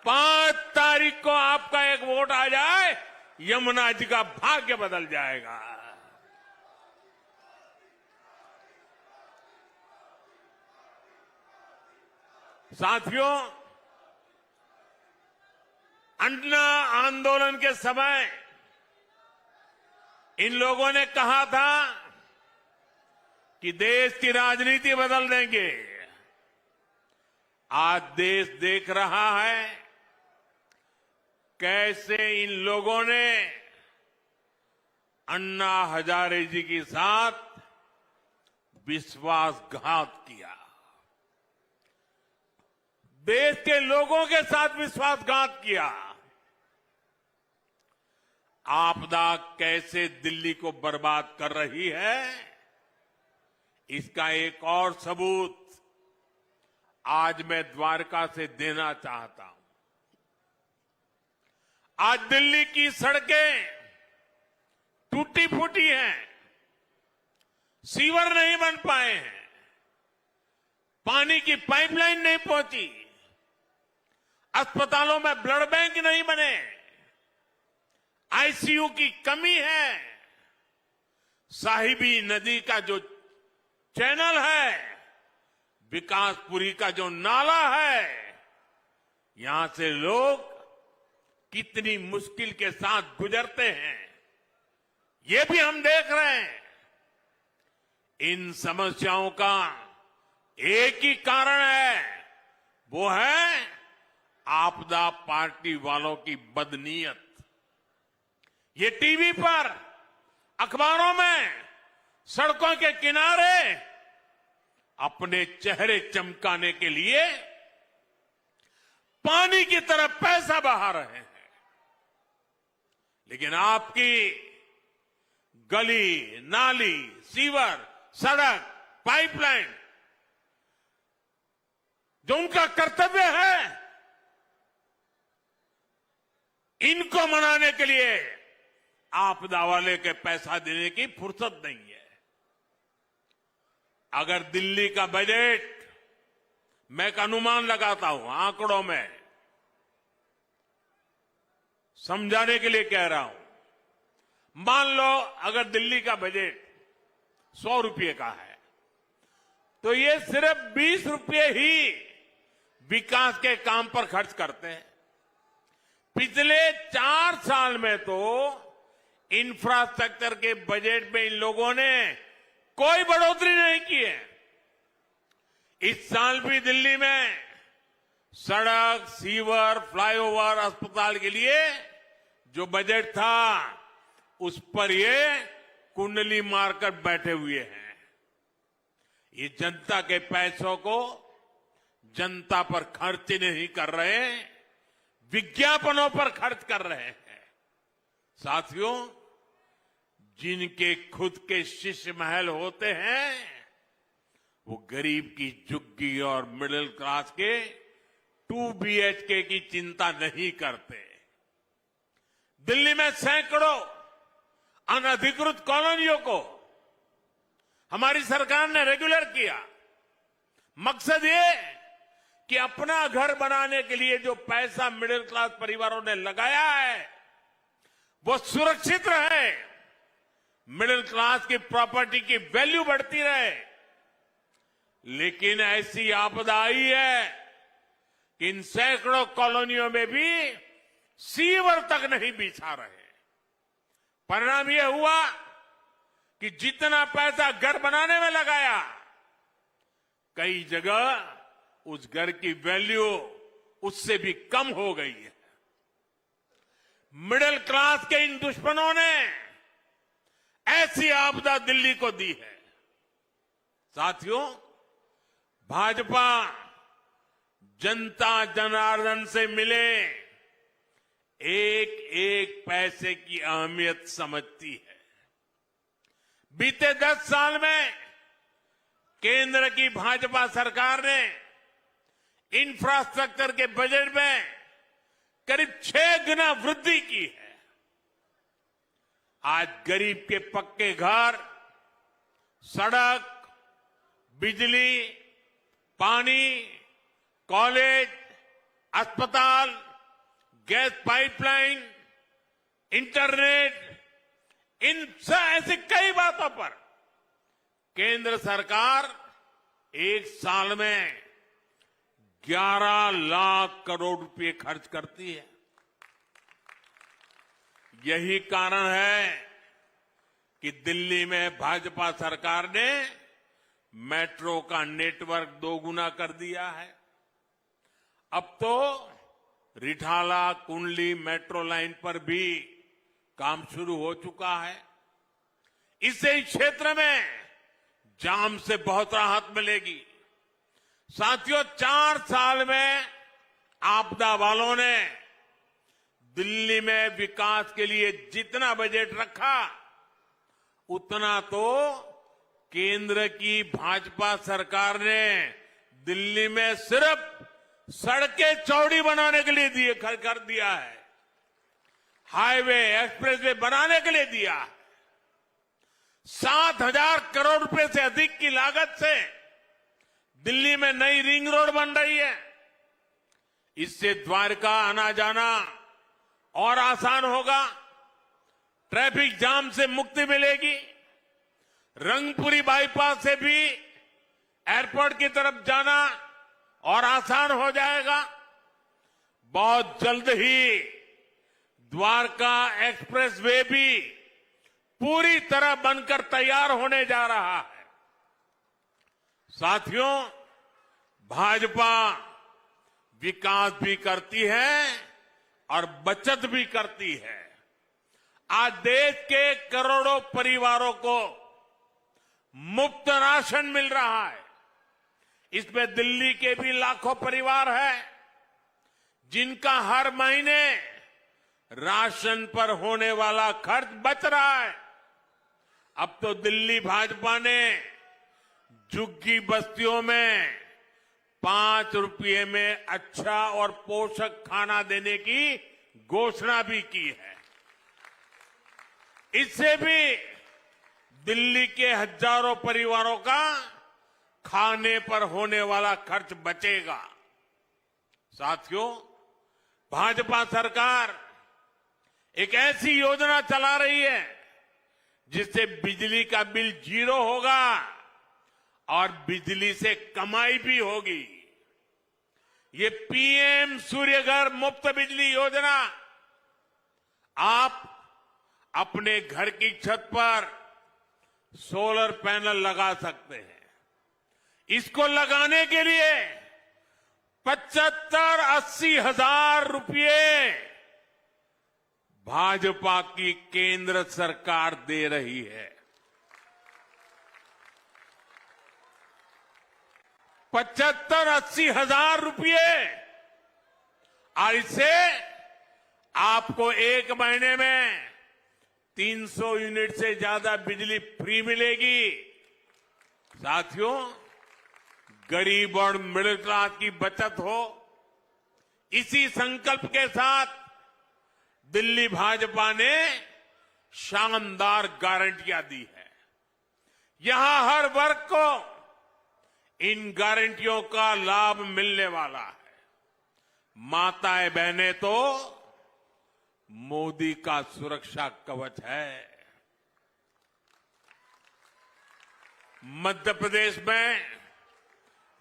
5 तारीख को आपका एक वोट आ जाए, यमुना जी का भाग्य बदल जाएगा। साथियों, अन्ना आंदोलन के समय इन लोगों ने कहा था कि देश की राजनीति बदल देंगे। आज देश देख रहा है कैसे इन लोगों ने अन्ना हजारे जी के साथ विश्वासघात किया, देश के लोगों के साथ विश्वासघात किया। आपदा कैसे दिल्ली को बर्बाद कर रही है, इसका एक और सबूत आज मैं द्वारका से देना चाहता हूं। आज दिल्ली की सड़कें टूटी फूटी हैं, सीवर नहीं बन पाए हैं, पानी की पाइपलाइन नहीं पहुंची, अस्पतालों में ब्लड बैंक नहीं बने, आईसीयू की कमी है, साहिबी नदी का जो चैनल है, विकासपुरी का जो नाला है, यहां से लोग कितनी मुश्किल के साथ गुजरते हैं, ये भी हम देख रहे हैं। इन समस्याओं का एक ही कारण है, वो है आपदा पार्टी वालों की बदनीयत। ये टीवी पर, अखबारों में, सड़कों के किनारे अपने चेहरे चमकाने के लिए पानी की तरह पैसा बहा रहे हैं, लेकिन आपकी गली, नाली, सीवर, सड़क, पाइपलाइन, जो उनका कर्तव्य है, इनको मनाने के लिए आपदा वाले के पैसा देने की फुर्सत नहीं है। अगर दिल्ली का बजट, मैं एक अनुमान लगाता हूं, आंकड़ों में समझाने के लिए कह रहा हूं, मान लो अगर दिल्ली का बजट 100 रुपये का है, तो ये सिर्फ 20 रुपये ही विकास के काम पर खर्च करते हैं। पिछले 4 साल में तो इंफ्रास्ट्रक्चर के बजट में इन लोगों ने कोई बढ़ोतरी नहीं की है। इस साल भी दिल्ली में सड़क, सीवर, फ्लाईओवर, अस्पताल के लिए जो बजट था, उस पर ये कुंडली मारकर बैठे हुए हैं। ये जनता के पैसों को जनता पर खर्च नहीं कर रहे, विज्ञापनों पर खर्च कर रहे हैं। साथियों, जिनके खुद के शीश महल होते हैं, वो गरीब की झुग्गी और मिडिल क्लास के 2 BHK की चिंता नहीं करते। दिल्ली में सैकड़ों अनधिकृत कॉलोनियों को हमारी सरकार ने रेगुलर किया। मकसद ये कि अपना घर बनाने के लिए जो पैसा मिडिल क्लास परिवारों ने लगाया है, वो सुरक्षित रहे, मिडिल क्लास की प्रॉपर्टी की वैल्यू बढ़ती रहे। लेकिन ऐसी आपदा आई है कि इन सैकड़ों कॉलोनियों में भी सीवर तक नहीं बिछा रहे। परिणाम यह हुआ कि जितना पैसा घर बनाने में लगाया, कई जगह उस घर की वैल्यू उससे भी कम हो गई है। मिडिल क्लास के इन दुश्मनों ने ऐसी आपदा दिल्ली को दी है। साथियों, भाजपा जनता जनार्दन से मिले एक एक पैसे की अहमियत समझती है। बीते 10 साल में केंद्र की भाजपा सरकार ने इंफ्रास्ट्रक्चर के बजट में करीब 6 गुना वृद्धि की है। आज गरीब के पक्के घर, सड़क, बिजली, पानी, कॉलेज, अस्पताल, गैस पाइपलाइन, इंटरनेट, इन ऐसी कई बातों पर केंद्र सरकार एक साल में 11 लाख करोड़ रुपए खर्च करती है। यही कारण है कि दिल्ली में भाजपा सरकार ने मेट्रो का नेटवर्क 2 गुना कर दिया है। अब तो रिठाला कुंडली मेट्रो लाइन पर भी काम शुरू हो चुका है। इससे इस क्षेत्र में जाम से बहुत राहत मिलेगी। साथियों, 4 साल में आपदा वालों ने दिल्ली में विकास के लिए जितना बजट रखा उतना तो केंद्र की भाजपा सरकार ने दिल्ली में सिर्फ सड़कें चौड़ी बनाने के लिए कर दिया है, हाईवे एक्सप्रेसवे बनाने के लिए दिया है। 7,000 करोड़ रुपए से अधिक की लागत से दिल्ली में नई रिंग रोड बन रही है। इससे द्वारका आना जाना और आसान होगा, ट्रैफिक जाम से मुक्ति मिलेगी, रंगपुरी बाईपास से भी एयरपोर्ट की तरफ जाना और आसान हो जाएगा। बहुत जल्द ही द्वारका एक्सप्रेसवे भी पूरी तरह बनकर तैयार होने जा रहा है। साथियों, भाजपा विकास भी करती है और बचत भी करती है। आज देश के करोड़ों परिवारों को मुफ्त राशन मिल रहा है। इसमें दिल्ली के भी लाखों परिवार हैं जिनका हर महीने राशन पर होने वाला खर्च बच रहा है। अब तो दिल्ली भाजपा ने झुग्गी बस्तियों में 5 रुपये में अच्छा और पोषक खाना देने की घोषणा भी की है। इससे भी दिल्ली के हजारों परिवारों का खाने पर होने वाला खर्च बचेगा। साथियों, भाजपा सरकार एक ऐसी योजना चला रही है जिससे बिजली का बिल 0 होगा और बिजली से कमाई भी होगी। ये पीएम सूर्यघर मुफ्त बिजली योजना आप अपने घर की छत पर सोलर पैनल लगा सकते हैं। इसको लगाने के लिए 75-80 हजार रुपये भाजपा की केंद्र सरकार दे रही है। 75-80 हजार रुपये, और इससे आपको एक महीने में 300 यूनिट से ज्यादा बिजली फ्री मिलेगी। साथियों, गरीब और मिडिल क्लास की बचत हो, इसी संकल्प के साथ दिल्ली भाजपा ने शानदार गारंटियां दी है। यहां हर वर्ग को इन गारंटियों का लाभ मिलने वाला है। माताएं बहनें तो मोदी का सुरक्षा कवच है। मध्य प्रदेश में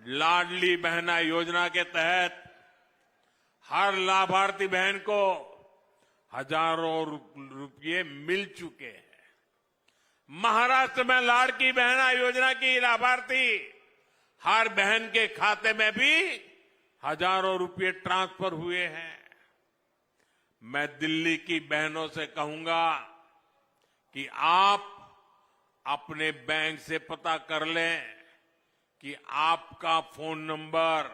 लाडली बहना योजना के तहत हर लाभार्थी बहन को हजारों रुपये मिल चुके हैं। महाराष्ट्र में लाड़की बहना योजना की लाभार्थी हर बहन के खाते में भी हजारों रुपये ट्रांसफर हुए हैं। मैं दिल्ली की बहनों से कहूंगा कि आप अपने बैंक से पता कर लें कि आपका फोन नंबर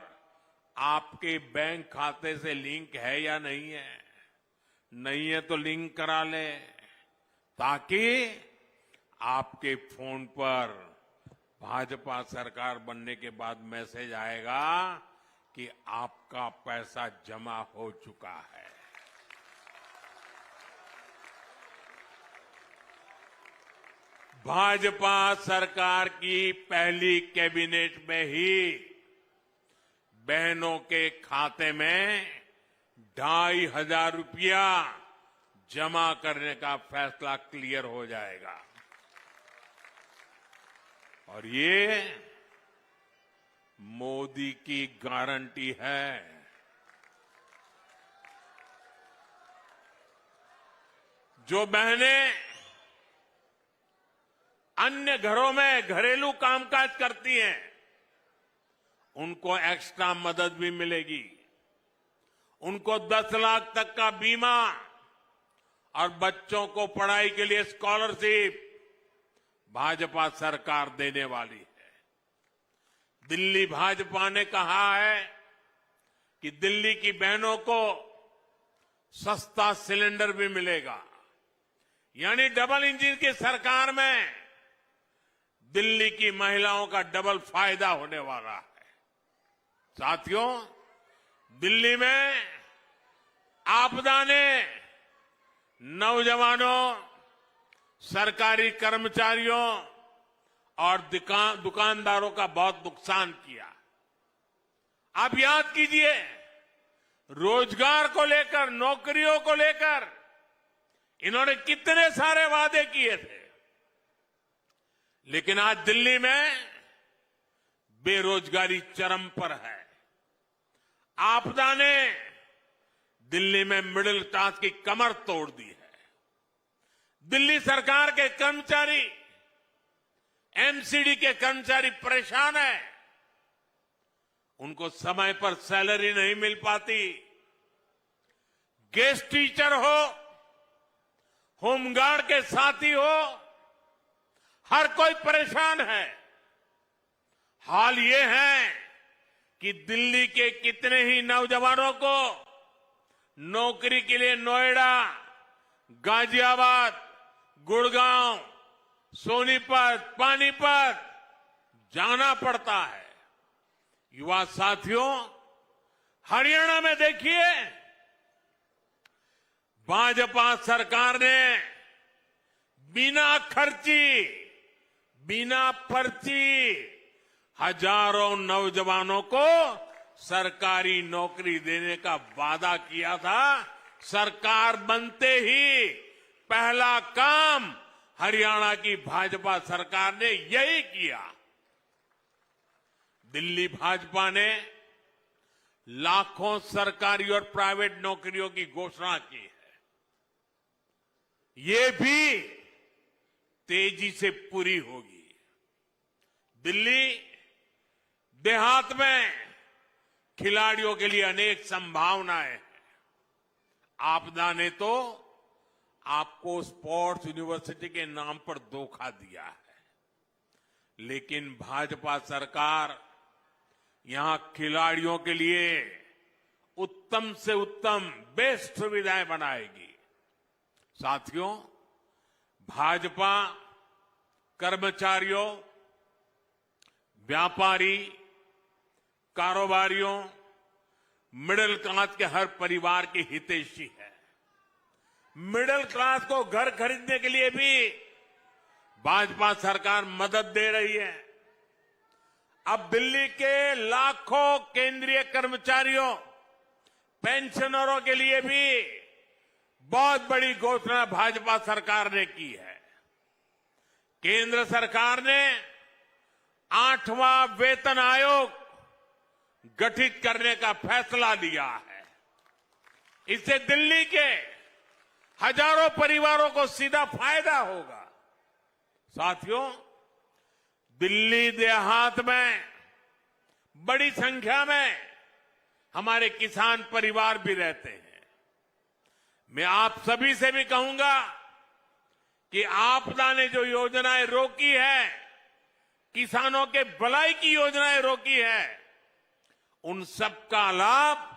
आपके बैंक खाते से लिंक है या नहीं है। नहीं है तो लिंक करा लें, ताकि आपके फोन पर भाजपा सरकार बनने के बाद मैसेज आएगा कि आपका पैसा जमा हो चुका है। भाजपा सरकार की पहली कैबिनेट में ही बहनों के खाते में 2,500 रुपया जमा करने का फैसला क्लियर हो जाएगा। और ये मोदी की गारंटी है। जो बहनें अन्य घरों में घरेलू कामकाज करती हैं, उनको एक्स्ट्रा मदद भी मिलेगी। उनको 10 लाख तक का बीमा और बच्चों को पढ़ाई के लिए स्कॉलरशिप भाजपा सरकार देने वाली है। दिल्ली भाजपा ने कहा है कि दिल्ली की बहनों को सस्ता सिलेंडर भी मिलेगा। यानी डबल इंजन की सरकार में दिल्ली की महिलाओं का डबल फायदा होने वाला है। साथियों, दिल्ली में आपदा ने नौजवानों, सरकारी कर्मचारियों और दुकानदारों का बहुत नुकसान किया। आप याद कीजिए, रोजगार को लेकर, नौकरियों को लेकर इन्होंने कितने सारे वादे किए थे, लेकिन आज दिल्ली में बेरोजगारी चरम पर है। आपदा ने दिल्ली में मिडिल क्लास की कमर तोड़ दी है। दिल्ली सरकार के कर्मचारी, एमसीडी के कर्मचारी परेशान हैं। उनको समय पर सैलरी नहीं मिल पाती। गेस्ट टीचर हो, होमगार्ड के साथी हो, हर कोई परेशान है। हाल ये है कि दिल्ली के कितने ही नौजवानों को नौकरी के लिए नोएडा, गाजियाबाद, गुड़गांव, सोनीपत, पानीपत जाना पड़ता है। युवा साथियों, हरियाणा में देखिए, भाजपा सरकार ने बिना खर्ची, बिना पर्ची हजारों नौजवानों को सरकारी नौकरी देने का वादा किया था। सरकार बनते ही पहला काम हरियाणा की भाजपा सरकार ने यही किया। दिल्ली भाजपा ने लाखों सरकारी और प्राइवेट नौकरियों की घोषणा की है। ये भी तेजी से पूरी होगी। दिल्ली देहात में खिलाड़ियों के लिए अनेक संभावनाएं हैं। आपदा ने तो आपको स्पोर्ट्स यूनिवर्सिटी के नाम पर धोखा दिया है, लेकिन भाजपा सरकार यहां खिलाड़ियों के लिए उत्तम से उत्तम बेस्ट सुविधाएं बनाएगी। साथियों, भाजपा कर्मचारियों, व्यापारी, कारोबारियों, मिडिल क्लास के हर परिवार की हितैषी है। मिडिल क्लास को घर खरीदने के लिए भी भाजपा सरकार मदद दे रही है। अब दिल्ली के लाखों केंद्रीय कर्मचारियों, पेंशनरों के लिए भी बहुत बड़ी घोषणा भाजपा सरकार ने की है। केंद्र सरकार ने 8वां वेतन आयोग गठित करने का फैसला लिया है। इससे दिल्ली के हजारों परिवारों को सीधा फायदा होगा। साथियों, दिल्ली देहात में बड़ी संख्या में हमारे किसान परिवार भी रहते हैं। मैं आप सभी से भी कहूंगा कि आपदा ने जो योजनाएं रोकी है, किसानों के भलाई की योजनाएं रोकी है, उन सब का लाभ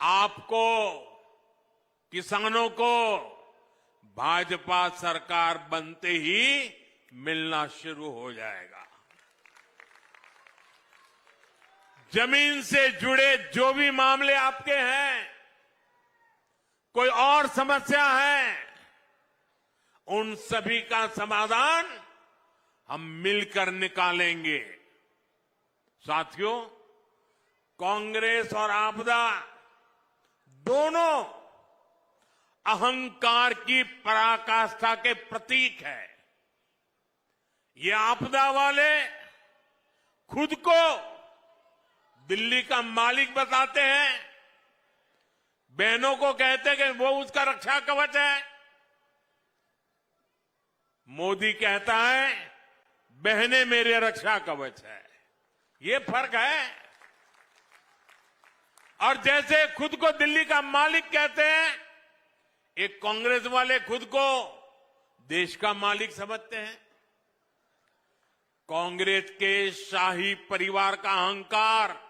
आपको, किसानों को भाजपा सरकार बनते ही मिलना शुरू हो जाएगा। जमीन से जुड़े जो भी मामले आपके हैं, कोई और समस्या है, उन सभी का समाधान हम मिलकर निकालेंगे। साथियों, कांग्रेस और आपदा दोनों अहंकार की पराकाष्ठा के प्रतीक है। ये आपदा वाले खुद को दिल्ली का मालिक बताते हैं, बहनों को कहते हैं कि वो उसका रक्षा कवच है। मोदी कहता है बहनें मेरे रक्षा कवच है। ये फर्क है। और जैसे खुद को दिल्ली का मालिक कहते हैं, एक कांग्रेस वाले खुद को देश का मालिक समझते हैं। कांग्रेस के शाही परिवार का अहंकार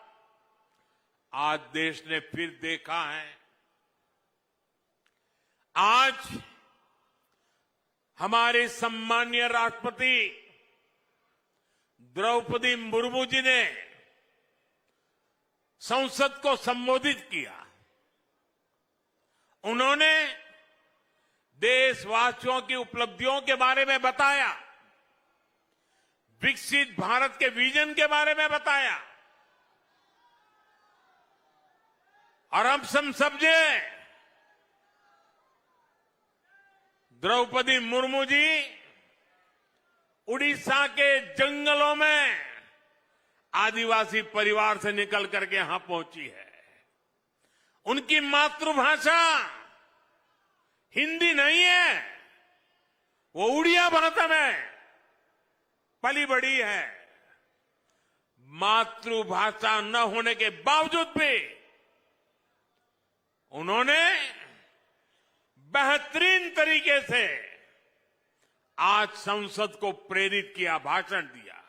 आज देश ने फिर देखा है। आज हमारे सम्मानीय राष्ट्रपति द्रौपदी मुर्मू जी ने संसद को संबोधित किया। उन्होंने देशवासियों की उपलब्धियों के बारे में बताया, विकसित भारत के विजन के बारे में बताया, और हम सब समझे द्रौपदी मुर्मू जी उड़ीसा के जंगलों में आदिवासी परिवार से निकल करके यहां पहुंची है। उनकी मातृभाषा हिंदी नहीं है, वो उड़िया भाषा में पली बड़ी है। मातृभाषा न होने के बावजूद भी उन्होंने बेहतरीन तरीके से आज संसद को प्रेरित किया, भाषण दिया।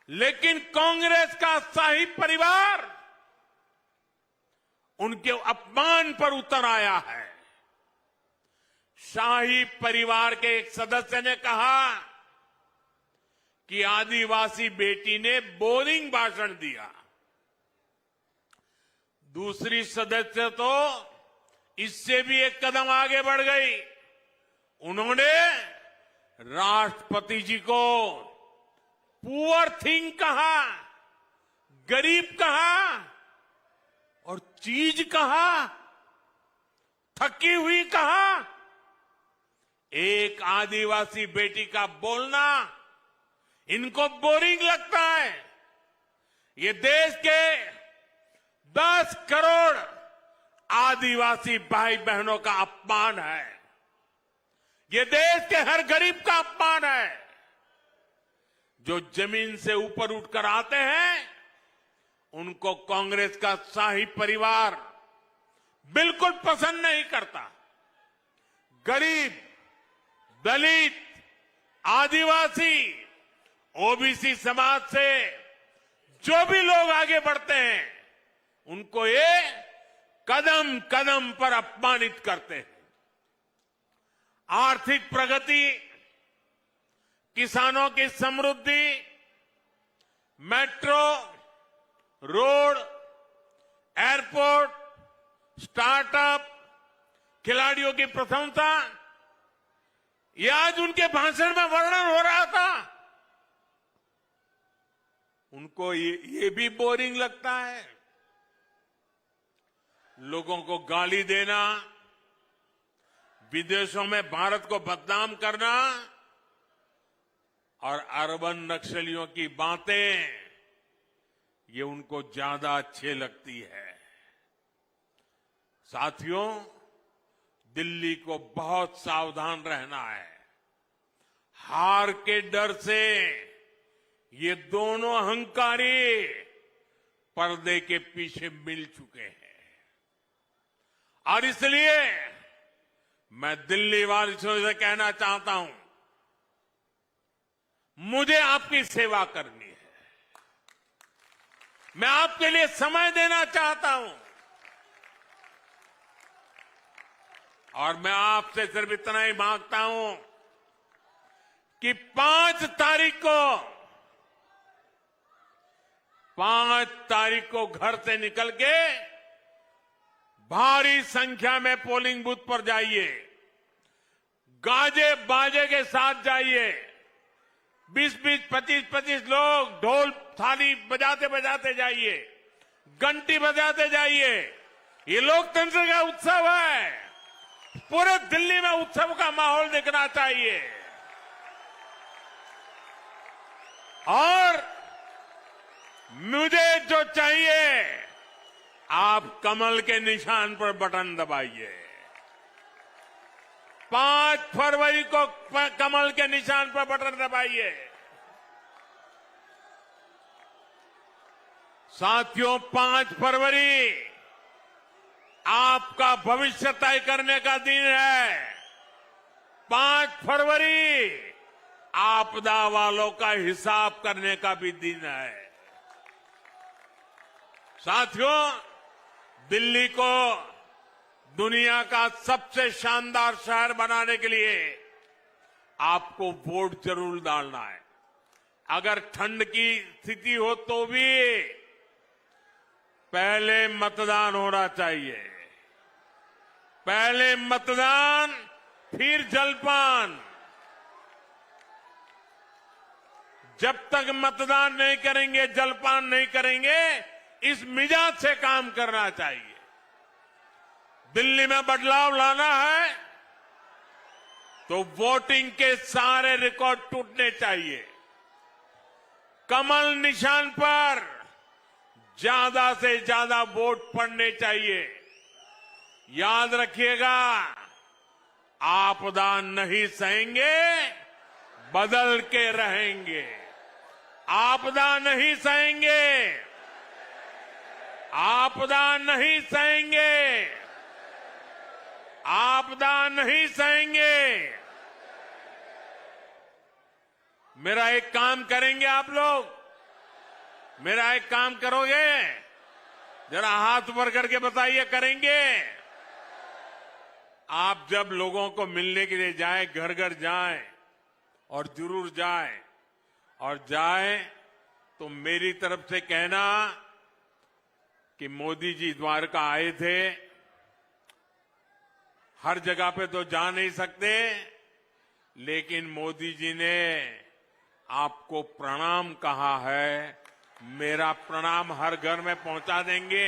लेकिन कांग्रेस का शाही परिवार उनके अपमान पर उतर आया है। शाही परिवार के एक सदस्य ने कहा कि आदिवासी बेटी ने बोरिंग भाषण दिया। दूसरी सदस्य तो इससे भी एक कदम आगे बढ़ गई। उन्होंने राष्ट्रपति जी को पुअर थिंग कहा, गरीब कहा और चीज कहा, थकी हुई कहा। एक आदिवासी बेटी का बोलना इनको बोरिंग लगता है। ये देश के 10 करोड़ आदिवासी भाई बहनों का अपमान है। ये देश के हर गरीब का अपमान है। जो जमीन से ऊपर उठकर आते हैं उनको कांग्रेस का शाही परिवार बिल्कुल पसंद नहीं करता। गरीब, दलित, आदिवासी, ओबीसी समाज से जो भी लोग आगे बढ़ते हैं उनको ये कदम कदम पर अपमानित करते हैं। आर्थिक प्रगति, किसानों की समृद्धि, मेट्रो, रोड, एयरपोर्ट, स्टार्टअप, खिलाड़ियों की प्रशंसा, ये आज उनके भाषण में वर्णन हो रहा था। उनको ये भी बोरिंग लगता है। लोगों को गाली देना, विदेशों में भारत को बदनाम करना और अर्बन नक्सलियों की बातें, ये उनको ज्यादा अच्छे लगती है। साथियों, दिल्ली को बहुत सावधान रहना है। हार के डर से ये दोनों अहंकारी पर्दे के पीछे मिल चुके हैं और इसलिए मैं दिल्ली वासियों से कहना चाहता हूं, मुझे आपकी सेवा करनी है। मैं आपके लिए समय देना चाहता हूं और मैं आपसे सिर्फ इतना ही मांगता हूं कि 5 तारीख को घर से निकल के भारी संख्या में पोलिंग बूथ पर जाइए, गाजे बाजे के साथ जाइए। 20-20, 25-25 लोग ढोल थाली बजाते बजाते जाइए, घंटी बजाते जाइए। ये लोकतंत्र का उत्सव है। पूरे दिल्ली में उत्सव का माहौल दिखना चाहिए और मुझे जो चाहिए, आप कमल के निशान पर बटन दबाइए। 5 फरवरी को कमल के निशान पर बटन दबाइए। साथियों, 5 फरवरी आपका भविष्य तय करने का दिन है। 5 फरवरी आपदा वालों का हिसाब करने का भी दिन है। साथियों, दिल्ली को दुनिया का सबसे शानदार शहर बनाने के लिए आपको वोट जरूर डालना है। अगर ठंड की स्थिति हो तो भी पहले मतदान होना चाहिए। पहले मतदान, फिर जलपान। जब तक मतदान नहीं करेंगे, जलपान नहीं करेंगे, इस मिजाज से काम करना चाहिए। दिल्ली में बदलाव लाना है तो वोटिंग के सारे रिकॉर्ड टूटने चाहिए। कमल निशान पर ज्यादा से ज्यादा वोट पड़ने चाहिए। याद रखिएगा, आपदा नहीं सहेंगे, बदल के रहेंगे। आपदा नहीं सहेंगे, आपदा नहीं सहेंगे, आपदा नहीं सहेंगे। मेरा एक काम करेंगे आप लोग, मेरा एक काम करोगे? जरा हाथ ऊपर करके बताइए, करेंगे? आप जब लोगों को मिलने के लिए जाएं, घर घर जाएं, और जरूर जाएं, और जाएं तो मेरी तरफ से कहना कि मोदी जी द्वारका आए थे। हर जगह पे तो जा नहीं सकते, लेकिन मोदी जी ने आपको प्रणाम कहा है। मेरा प्रणाम हर घर में पहुंचा देंगे,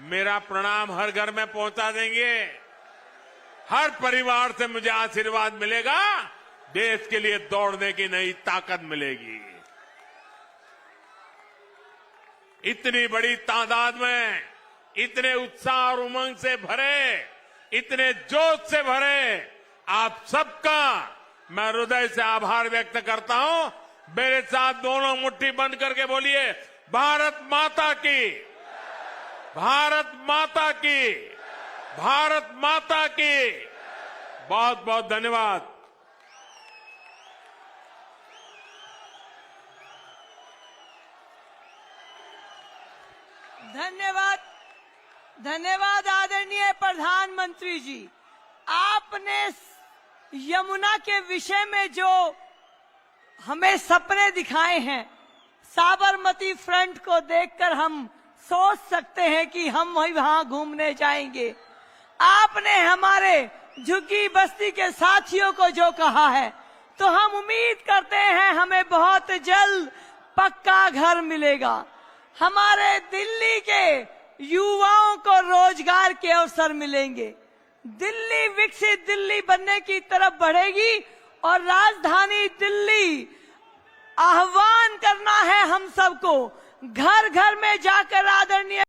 मेरा प्रणाम हर घर में पहुंचा देंगे। हर परिवार से मुझे आशीर्वाद मिलेगा, देश के लिए दौड़ने की नई ताकत मिलेगी। इतनी बड़ी तादाद में, इतने उत्साह और उमंग से भरे, इतने जोश से भरे आप सबका मैं हृदय से आभार व्यक्त करता हूं। मेरे साथ दोनों मुट्ठी बंद करके बोलिए, भारत माता की, भारत माता की, भारत माता की। बहुत बहुत धन्यवाद। धन्यवाद, धन्यवाद आदरणीय प्रधानमंत्री जी। आपने यमुना के विषय में जो हमें सपने दिखाए हैं, साबरमती फ्रंट को देखकर हम सोच सकते हैं कि हम वहां घूमने जाएंगे। आपने हमारे झुग्गी बस्ती के साथियों को जो कहा है, तो हम उम्मीद करते हैं हमें बहुत जल्द पक्का घर मिलेगा। हमारे दिल्ली के युवाओं को रोजगार के अवसर मिलेंगे। दिल्ली विकसित दिल्ली बनने की तरफ बढ़ेगी और राजधानी दिल्ली, आह्वान करना है हम सबको, घर घर में जाकर आदरणीय